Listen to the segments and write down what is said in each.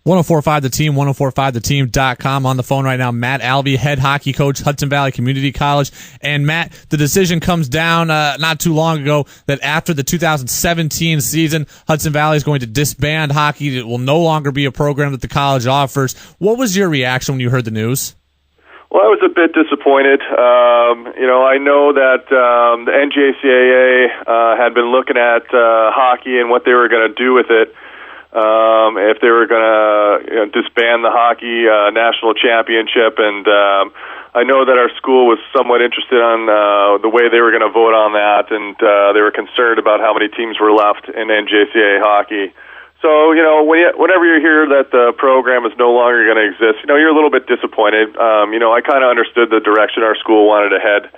1045 The Team, 1045theteam.com. On the phone right now, Matt Albie, head hockey coach, Hudson Valley Community College. And Matt, the decision comes down not too long ago that after the 2017 season, Hudson Valley is going to disband hockey. It will no longer be a program that the college offers. What was your reaction when you heard the news? Well, I was a bit disappointed. I know that the NJCAA had been looking at hockey and what they were going to do with it. If they were going to disband the hockey national championship, and I know that our school was somewhat interested on the way they were going to vote on that, and they were concerned about how many teams were left in NJCAA hockey. So, whenever you hear that the program is no longer going to exist, you're a little bit disappointed. I kind of understood the direction our school wanted to head,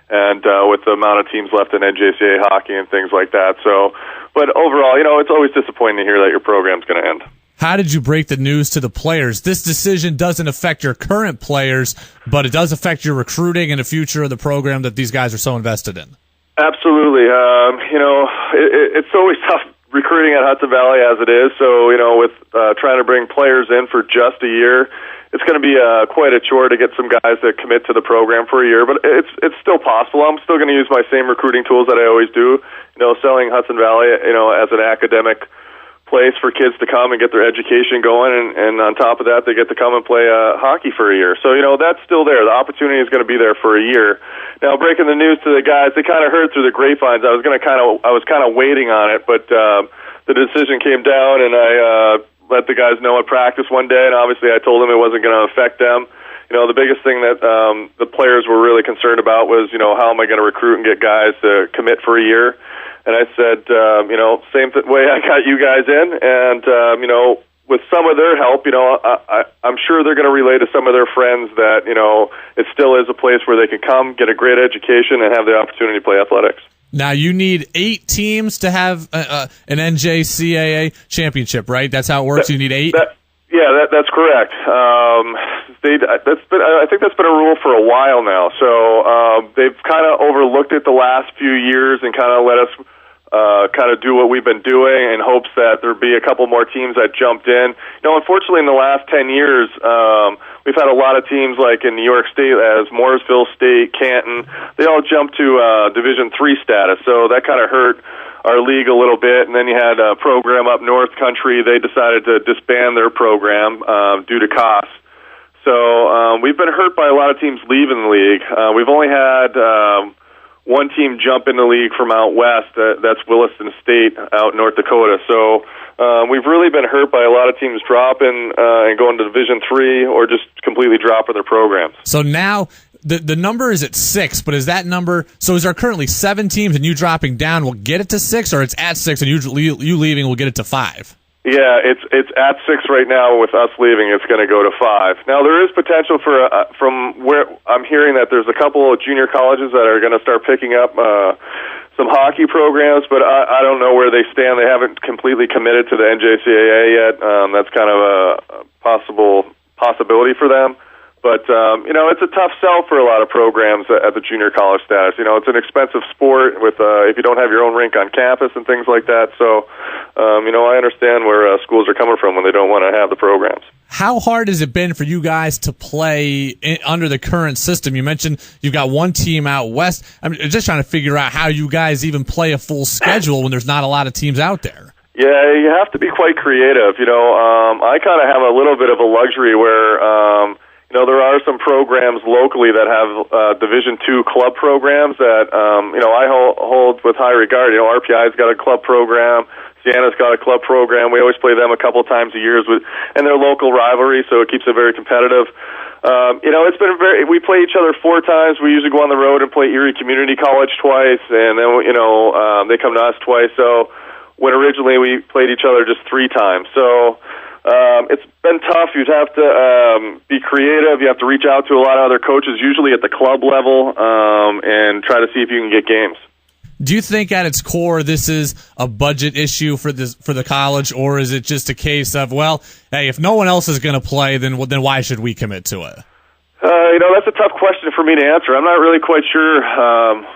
and with the amount of teams left in NJCAA hockey and things like that. So, but overall, it's always disappointing to hear that your program's going to end. How did you break the news to the players? This decision doesn't affect your current players, but it does affect your recruiting and the future of the program that these guys are so invested in. Absolutely. It's always tough recruiting at Hudson Valley as it is. So, with trying to bring players in for just a year, it's going to be quite a chore to get some guys that commit to the program for a year. But it's still possible. I'm still going to use my same recruiting tools that I always do. Selling Hudson Valley, as an academic place for kids to come and get their education going, and on top of that, they get to come and play hockey for a year. So, that's still there. The opportunity is going to be there for a year. Now, breaking the news to the guys, they kind of heard through the grapevines. I was kind of waiting on it, but the decision came down, and I let the guys know at practice one day, and obviously I told them it wasn't going to affect them. The biggest thing that the players were really concerned about was, how am I going to recruit and get guys to commit for a year? And I said, same way I got you guys in, and with some of their help, I'm sure they're going to relay to some of their friends that, it still is a place where they can come, get a great education, and have the opportunity to play athletics. Now, you need 8 teams to have an NJCAA championship, right? That's how it works? You need 8? That's correct. I think that's been a rule for a while now. So they've kind of overlooked it the last few years and kind of let us kind of do what we've been doing in hopes that there'd be a couple more teams that jumped in. Unfortunately, in the last 10 years, we've had a lot of teams like in New York State, as Mooresville State, Canton. They all jumped to Division III status, so that kind of hurt our league a little bit. And then you had a program up North Country. They decided to disband their program due to costs. So we've been hurt by a lot of teams leaving the league. We've only had one team jump in the league from out west. That's Williston State out in North Dakota. So we've really been hurt by a lot of teams dropping and going to Division III or just completely dropping their programs. So now the number is at 6, but is that number, so is there currently 7 teams and you dropping down will get it to 6, or it's at 6 and you leaving will get it to 5? Yeah, it's at 6 right now. With us leaving, it's going to go to 5. Now, there is potential for, from where I'm hearing that there's a couple of junior colleges that are going to start picking up some hockey programs, but I don't know where they stand. They haven't completely committed to the NJCAA yet. That's kind of a possibility for them. But, it's a tough sell for a lot of programs at the junior college status. It's an expensive sport with if you don't have your own rink on campus and things like that. So, I understand where schools are coming from when they don't want to have the programs. How hard has it been for you guys to play under the current system? You mentioned you've got one team out west. I'm just trying to figure out how you guys even play a full schedule when there's not a lot of teams out there. Yeah, you have to be quite creative. I kind of have a little bit of a luxury where there are some programs locally that have Division II club programs that, I hold with high regard. RPI's got a club program. Sienna's got a club program. We always play them a couple times a year, and they're local rivalry, so it keeps it very competitive. It's been we play each other 4 times. We usually go on the road and play Erie Community College twice, and then, they come to us twice. So when originally we played each other just 3 times. So, it's been tough. You'd have to be creative. You have to reach out to a lot of other coaches, usually at the club level, and try to see if you can get games. Do you think at its core this is a budget issue for the college, or is it just a case of, well, hey, if no one else is going to play, then why should we commit to it? That's a tough question for me to answer. I'm not really quite sure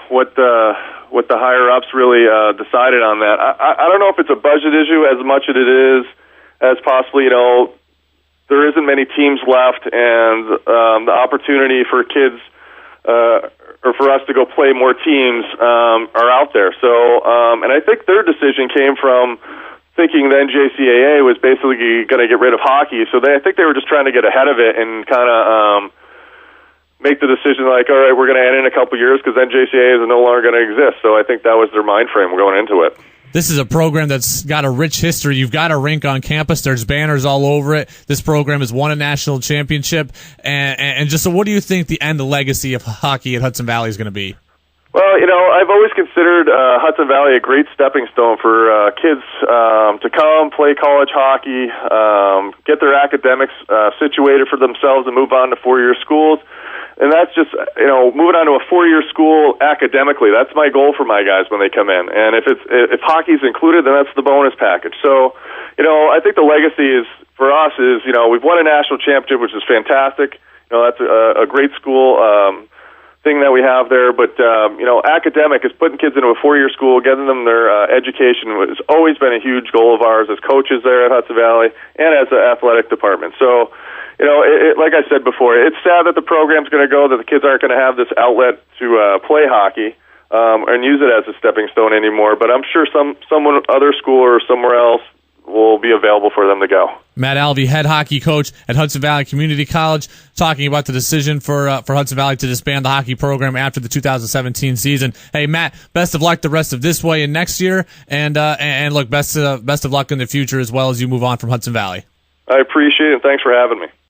what the higher ups really decided on that. I don't know if it's a budget issue as much as it is as possibly, there isn't many teams left, and the opportunity for kids or for us to go play more teams are out there. So, and I think their decision came from thinking then JCAA was basically going to get rid of hockey. So I think they were just trying to get ahead of it and kind of make the decision like, all right, we're going to end in a couple years because then JCAA is no longer going to exist. So I think that was their mind frame going into it. This is a program that's got a rich history. You've got a rink on campus. There's banners all over it. This program has won a national championship. And just so what do you think the legacy of hockey at Hudson Valley is going to be? Well, I've always considered Hudson Valley a great stepping stone for kids to come play college hockey, get their academics situated for themselves and move on to four-year schools. And that's just, moving on to a four-year school academically. That's my goal for my guys when they come in. And if hockey's included, then that's the bonus package. So, I think the legacy is for us is, we've won a national championship, which is fantastic. That's a great school thing that we have there. But, academic is putting kids into a four-year school, getting them their education has always been a huge goal of ours as coaches there at Hudson Valley and as an athletic department. So, like I said before, it's sad that the program's going to go, that the kids aren't going to have this outlet to play hockey and use it as a stepping stone anymore. But I'm sure someone, other school or somewhere else, will be available for them to go. Matt Alvey, head hockey coach at Hudson Valley Community College, talking about the decision for Hudson Valley to disband the hockey program after the 2017 season. Hey, Matt, best of luck the rest of this way and next year, and look, best of luck in the future as well as you move on from Hudson Valley. I appreciate it, and thanks for having me.